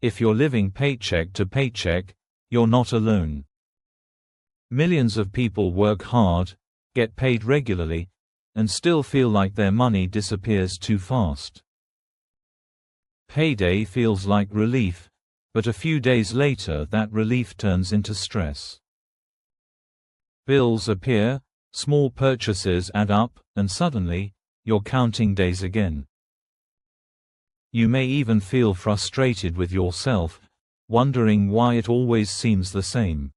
If you're living paycheck to paycheck, you're not alone. Millions of people work hard, get paid regularly, and still feel like their money disappears too fast. Payday feels like relief, but a few days later that relief turns into stress. Bills appear, small purchases add up, and suddenly, you're counting days again. You may even feel frustrated with yourself, wondering why it always seems the same.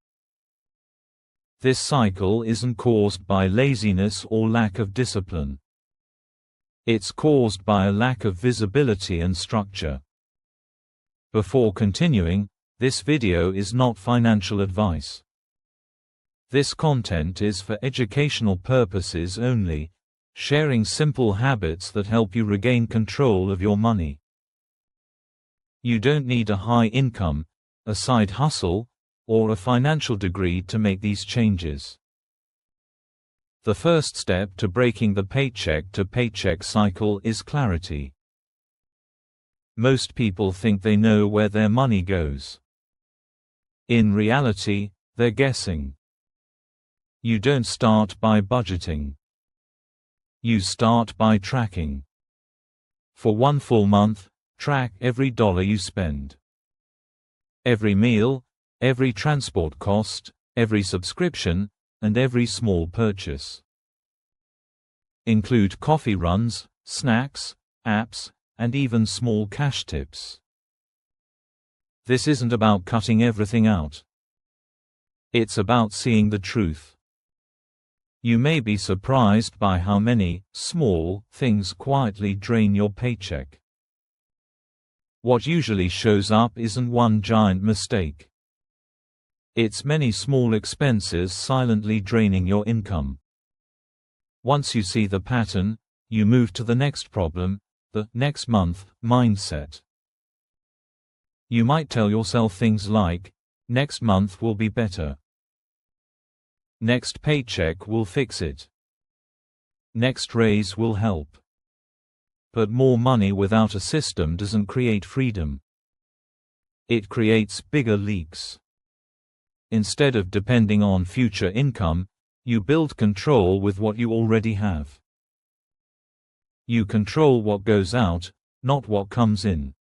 This cycle isn't caused by laziness or lack of discipline. It's caused by a lack of visibility and structure. Before continuing, this video is not financial advice. This content is for educational purposes only, sharing simple habits that help you regain control of your money. You don't need a high income, a side hustle, or a financial degree to make these changes. The first step to breaking the paycheck to paycheck cycle is clarity. Most people think they know where their money goes. In reality, they're guessing. You don't start by budgeting. You start by tracking. For one full month, track every dollar you spend. Every meal, every transport cost, every subscription, and every small purchase. Include coffee runs, snacks, apps, and even small cash tips. This isn't about cutting everything out. It's about seeing the truth. You may be surprised by how many small things quietly drain your paycheck. What usually shows up isn't one giant mistake. It's many small expenses silently draining your income. Once you see the pattern, you move to the next problem, the next month mindset. You might tell yourself things like, next month will be better. Next paycheck will fix it. Next raise will help. But more money without a system doesn't create freedom. It creates bigger leaks. Instead of depending on future income, you build control with what you already have. You control what goes out, not what comes in.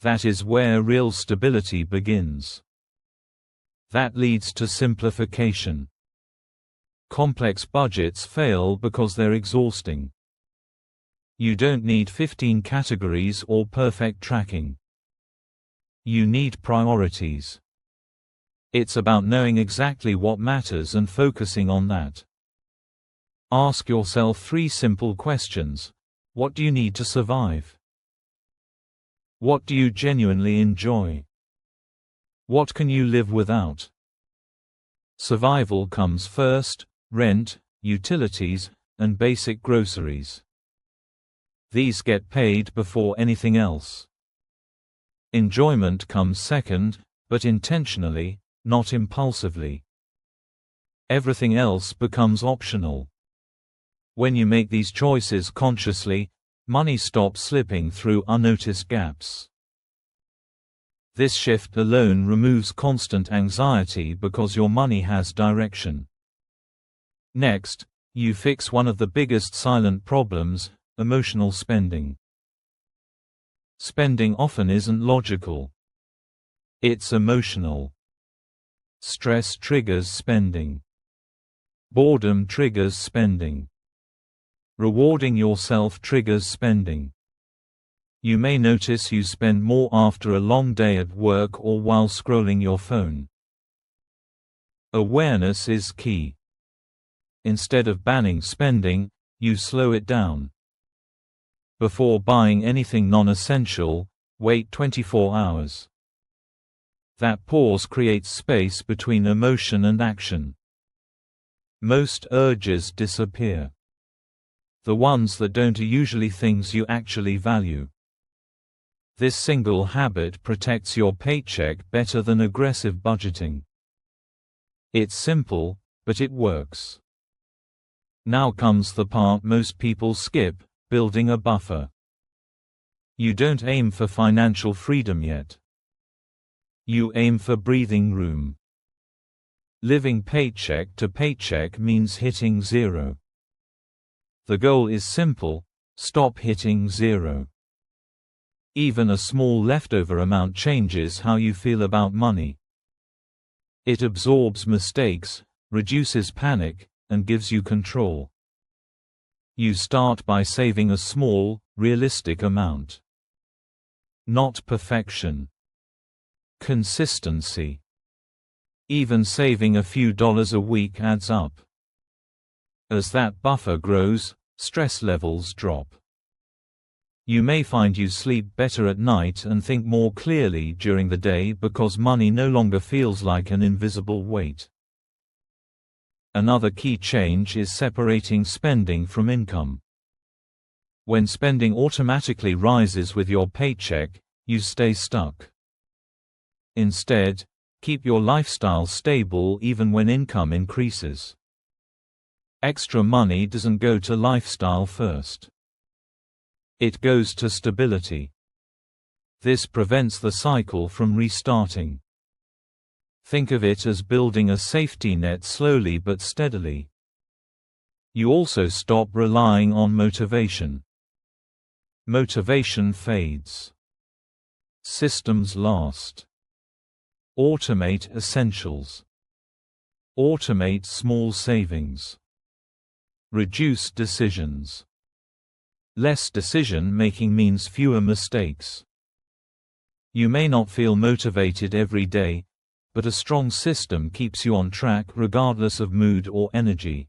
That is where real stability begins. That leads to simplification. Complex budgets fail because they're exhausting. You don't need 15 categories or perfect tracking. You need priorities. It's about knowing exactly what matters and focusing on that. Ask yourself 3 simple questions. What do you need to survive? What do you genuinely enjoy? What can you live without? Survival comes first: rent, utilities, and basic groceries. These get paid before anything else. Enjoyment comes second, but intentionally, not impulsively. Everything else becomes optional. When you make these choices consciously, money stops slipping through unnoticed gaps. This shift alone removes constant anxiety because your money has direction. Next, you fix one of the biggest silent problems: emotional spending. Spending often isn't logical. It's emotional. Stress triggers spending. Boredom triggers spending. Rewarding yourself triggers spending. You may notice you spend more after a long day at work or while scrolling your phone. Awareness is key. Instead of banning spending, you slow it down. Before buying anything non-essential, wait 24 hours. That pause creates space between emotion and action. Most urges disappear. The ones that don't are usually things you actually value. This single habit protects your paycheck better than aggressive budgeting. It's simple, but it works. Now comes the part most people skip: building a buffer. You don't aim for financial freedom yet. You aim for breathing room. Living paycheck to paycheck means hitting zero. The goal is simple: stop hitting zero. Even a small leftover amount changes how you feel about money. It absorbs mistakes, reduces panic, and gives you control. You start by saving a small, realistic amount. Not perfection. Consistency. Even saving a few dollars a week adds up. As that buffer grows, stress levels drop. You may find you sleep better at night and think more clearly during the day because money no longer feels like an invisible weight. Another key change is separating spending from income. When spending automatically rises with your paycheck, you stay stuck. Instead, keep your lifestyle stable even when income increases. Extra money doesn't go to lifestyle first. It goes to stability. This prevents the cycle from restarting. Think of it as building a safety net slowly but steadily. You also stop relying on motivation. Motivation fades. Systems last. Automate essentials. Automate small savings. Reduce decisions. Less decision-making means fewer mistakes. You may not feel motivated every day, but a strong system keeps you on track regardless of mood or energy.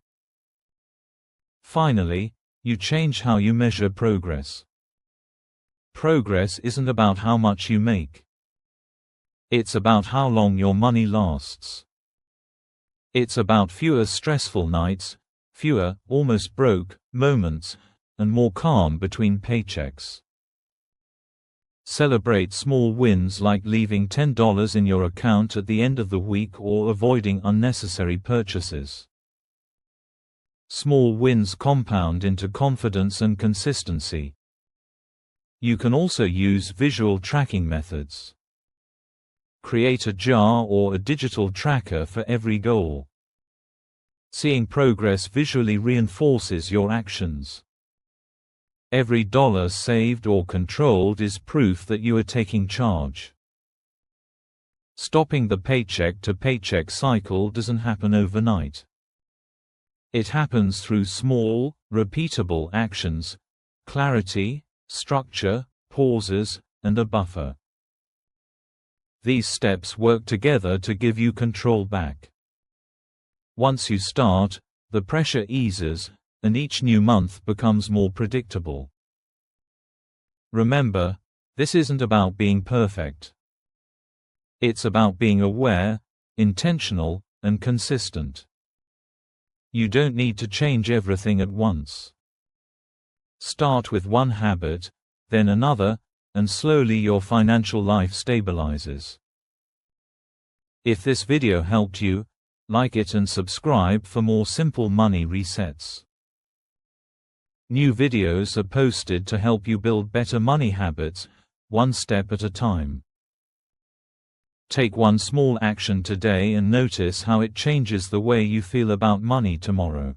Finally, you change how you measure progress. Progress isn't about how much you make. It's about how long your money lasts. It's about fewer stressful nights, fewer, almost broke, moments, and more calm between paychecks. Celebrate small wins like leaving $10 in your account at the end of the week or avoiding unnecessary purchases. Small wins compound into confidence and consistency. You can also use visual tracking methods. Create a jar or a digital tracker for every goal. Seeing progress visually reinforces your actions. Every dollar saved or controlled is proof that you are taking charge. Stopping the paycheck-to-paycheck cycle doesn't happen overnight. It happens through small, repeatable actions: clarity, structure, pauses, and a buffer. These steps work together to give you control back. Once you start, the pressure eases, and each new month becomes more predictable. Remember, this isn't about being perfect. It's about being aware, intentional, and consistent. You don't need to change everything at once. Start with one habit, then another, and slowly your financial life stabilizes. If this video helped you, like it and subscribe for more simple money resets. New videos are posted to help you build better money habits, one step at a time. Take one small action today and notice how it changes the way you feel about money tomorrow.